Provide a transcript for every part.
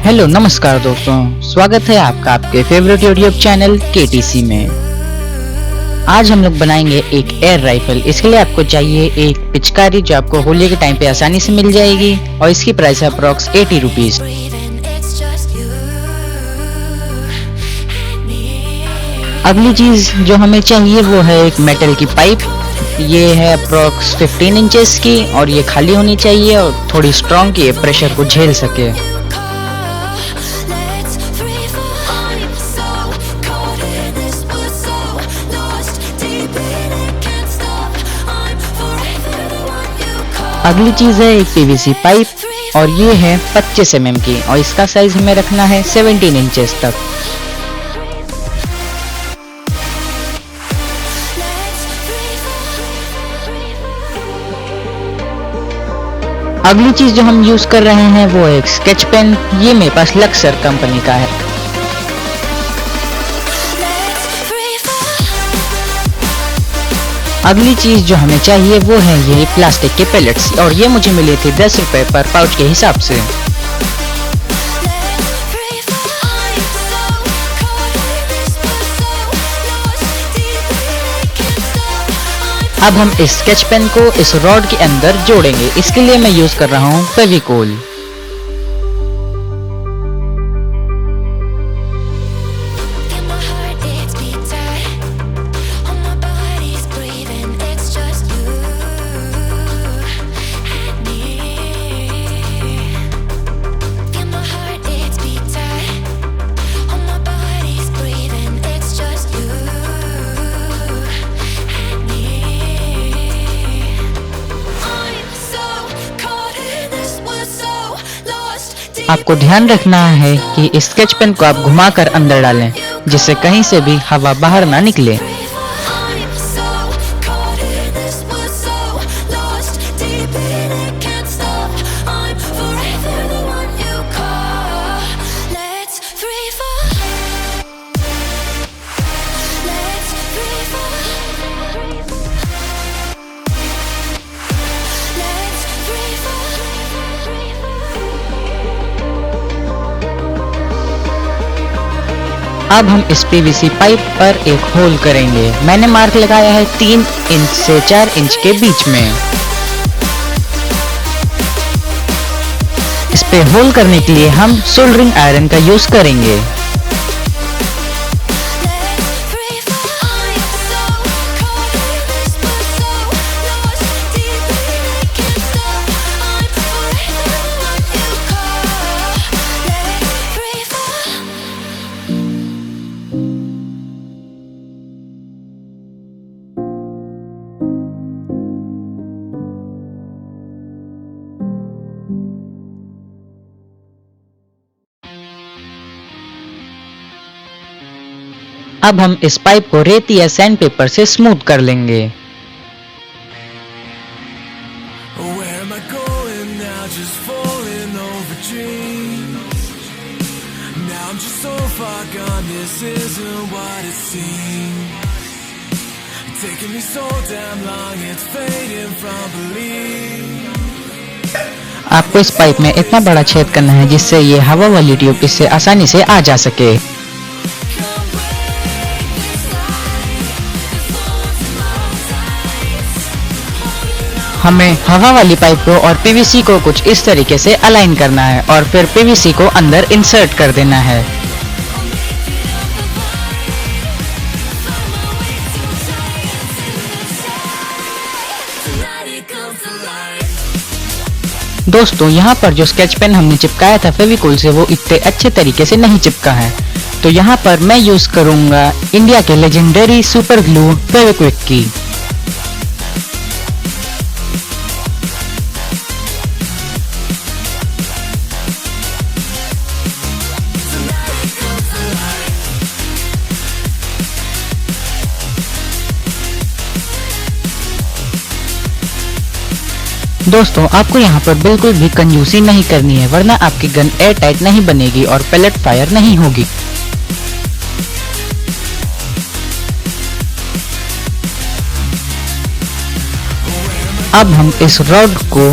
Hello नमस्कार दोस्तों, स्वागत है आपका आपके फेवरेट यूट्यूब चैनल KTC में। आज हम लोग बनाएंगे एक एयर राइफल। इसके लिए आपको चाहिए एक पिचकारी जो आपको होली के टाइम पे आसानी से मिल जाएगी और इसकी प्राइस है अप्रॉक्स 80 रुपीज। अगली चीज जो हमें चाहिए वो है एक मेटल की पाइप। ये है अप्रॉक्स 15 इंचेस की और ये खाली होनी चाहिए और थोड़ी स्ट्रॉन्ग की प्रेशर को झेल सके। अगली चीज है एक PVC पाइप और ये है 25 mm की और इसका साइज हमें रखना है 17 इंचेस तक। अगली चीज जो हम यूज कर रहे हैं वो एक स्केच पेन। ये मेरे पास लक्सर कंपनी का है। अगली चीज जो हमें चाहिए वो है ये प्लास्टिक के पैलेट्स और ये मुझे मिले थे 10 रुपए पर पाउच के हिसाब से। अब हम इस स्केच पेन को इस रॉड के अंदर जोड़ेंगे। इसके लिए मैं यूज कर रहा हूँ फेविकोल। आपको ध्यान रखना है कि इस स्केच पेन को आप घुमाकर अंदर डालें जिससे कहीं से भी हवा बाहर ना निकले। अब हम इस PVC पाइप पर एक होल करेंगे। मैंने मार्क लगाया है 3 इंच से 4 इंच के बीच में। इस पे होल करने के लिए हम सोल्डरिंग आयरन का यूज करेंगे। अब हम इस पाइप को रेत या सैंड पेपर से स्मूथ कर लेंगे। आपको इस पाइप में इतना बड़ा छेद करना है जिससे ये हवा वाली ट्यूब इससे आसानी से आ जा सके। हमें हवा वाली पाइप को और PVC को कुछ इस तरीके से अलाइन करना है और फिर PVC को अंदर इंसर्ट कर देना है। दोस्तों, यहाँ पर जो स्केच पेन हमने चिपकाया था फेविकोल से वो इतने अच्छे तरीके से नहीं चिपका है, तो यहाँ पर मैं यूज करूंगा इंडिया के लेजेंडरी सुपर ग्लू फेविक्विक की। दोस्तों, आपको यहाँ पर बिल्कुल भी कंजूसी नहीं करनी है वरना आपकी गन एयर टाइट नहीं बनेगी और पैलेट फायर नहीं होगी। अब हम इस रॉड को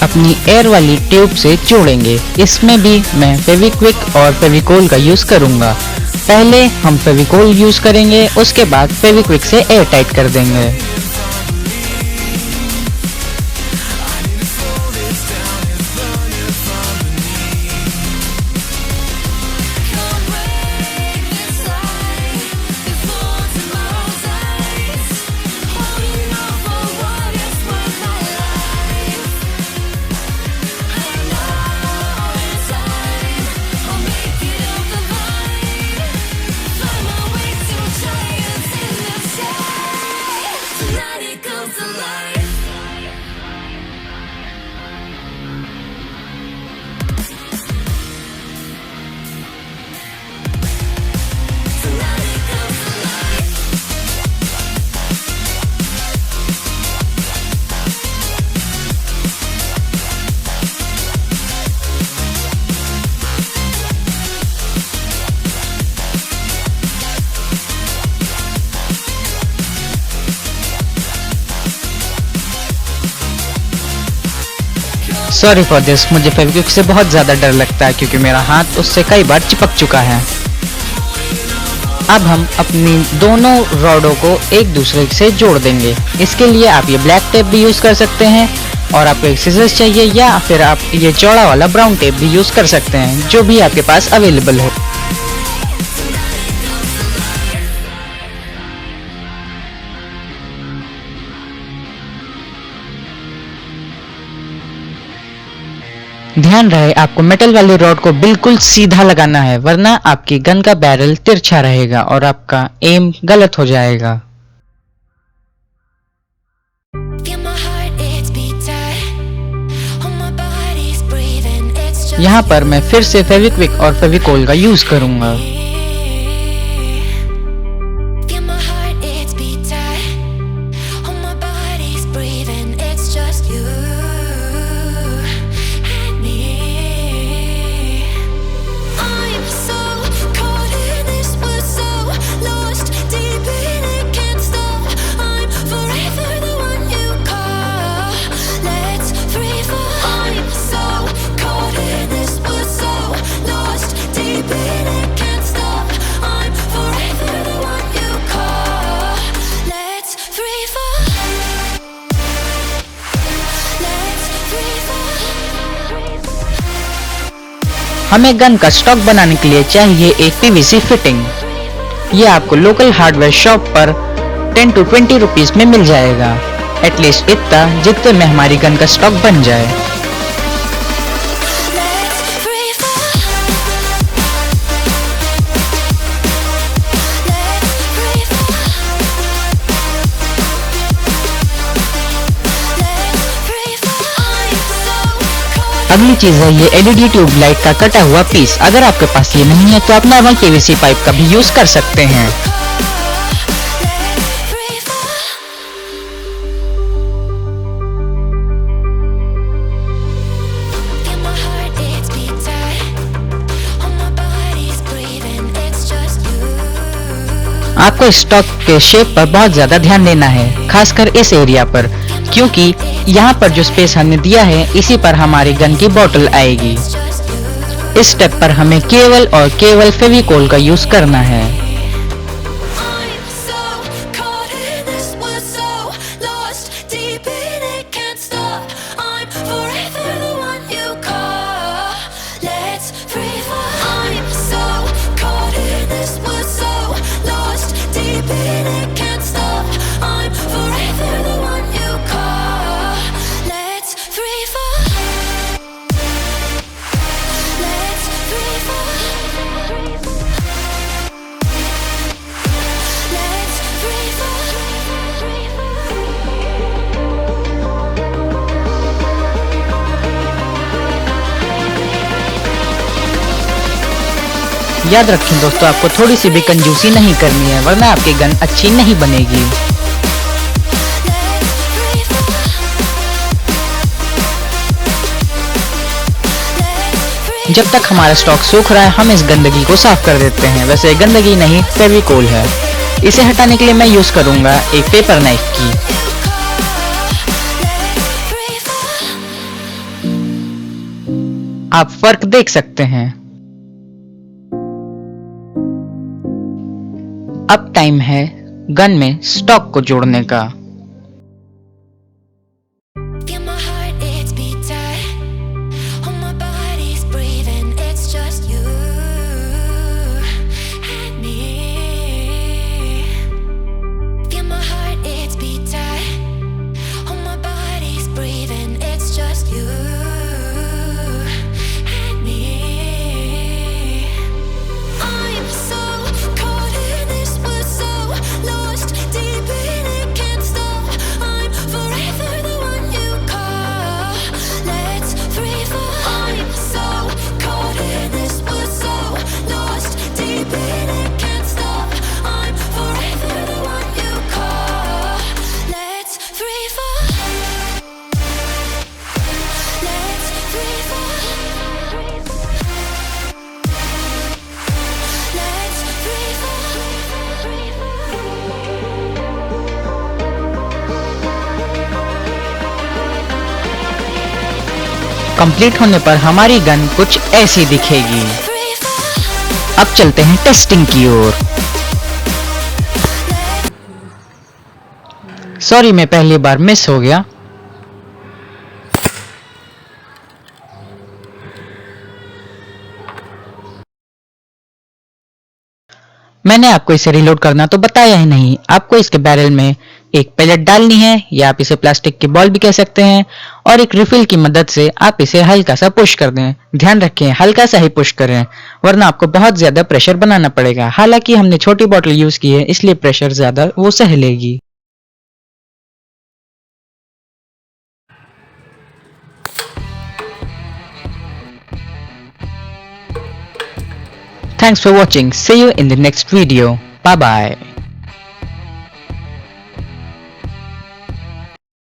अपनी एयर वाली ट्यूब से जोड़ेंगे। इसमें भी मैं फेविक्विक और फेविकोल का यूज करूंगा। पहले हम फेविकोल यूज करेंगे, उसके बाद फेविक्विक से एयर टाइट कर देंगे। सॉरी फॉर दिस, मुझे फेविक्विक से बहुत ज़्यादा डर लगता है क्योंकि मेरा हाथ उससे कई बार चिपक चुका है। अब हम अपनी दोनों रॉडों को एक दूसरे से जोड़ देंगे। इसके लिए आप ये ब्लैक टेप भी यूज़ कर सकते हैं, और आपको एक सीजर्स चाहिए या फिर आप ये चौड़ा वाला ब्राउन टेप भी यूज़ कर सकते हैं, जो भी आपके पास अवेलेबल हो। ध्यान रहे आपको मेटल वाले रॉड को बिल्कुल सीधा लगाना है, वरना आपकी गन का बैरल तिरछा रहेगा और आपका एम गलत हो जाएगा। यहाँ पर मैं फिर से फेविक्विक और फेविकोल का यूज करूंगा। हमें गन का स्टॉक बनाने के लिए चाहिए एक पीवीसी फिटिंग। ये आपको लोकल हार्डवेयर शॉप पर 10 to 20 रुपीस में मिल जाएगा। एटलीस्ट इतना जितने में हमारी गन का स्टॉक बन जाए। अगली चीज है ये एलईडी ट्यूब लाइट का कटा हुआ पीस। अगर आपके पास ये नहीं है तो आप नॉर्मल पीवीसी पाइप का भी यूज कर सकते हैं। आपको स्टॉक के शेप पर बहुत ज्यादा ध्यान देना है, खासकर इस एरिया पर, क्योंकि यहाँ पर जो स्पेस हमने दिया है इसी पर हमारी गन की बॉटल आएगी। इस स्टेप पर हमें केवल और केवल फेविकोल का यूज करना है। याद रखें दोस्तों, आपको थोड़ी सी भी कंजूसी नहीं करनी है, वरना आपकी गन अच्छी नहीं बनेगी। जब तक हमारा स्टॉक सूख रहा है हम इस गंदगी को साफ कर देते हैं। वैसे गंदगी नहीं, फेविकोल है। इसे हटाने के लिए मैं यूज करूंगा एक पेपर नाइफ की। आप फर्क देख सकते हैं। अब टाइम है गन में स्टॉक को जोड़ने का। Feel my heart, it's beating. Oh, my body's breathing. It's just you and me. Feel my heart, it's beating. Oh, my body's breathing. It's just you and me. I'm so caught in this, we're so lost deep in it, can't stop. I'm forever the one you call. Let's free fall. I'm so caught in this, we're so lost deep in it, can't stop. I'm forever the one you call. Let's free fall. Let's free fall. Let's free fall. Complete होने पर हमारी gun कुछ ऐसी दिखेगी। Free fall. अब चलते हैं testing की ओर। सॉरी, मैं पहली बार मिस हो गया। मैंने आपको इसे रिलोड करना तो बताया ही नहीं। आपको इसके बैरल में एक पैलेट डालनी है, या आप इसे प्लास्टिक की बॉल भी कह सकते हैं, और एक रिफिल की मदद से आप इसे हल्का सा पुश कर दें। ध्यान रखें, हल्का सा ही पुश करें, वरना आपको बहुत ज्यादा प्रेशर बनाना पड़ेगा। हालांकि हमने छोटी बॉटल यूज की है, इसलिए प्रेशर ज्यादा वो सह लेगी। Thanks for watching. See you in the next video. Bye bye.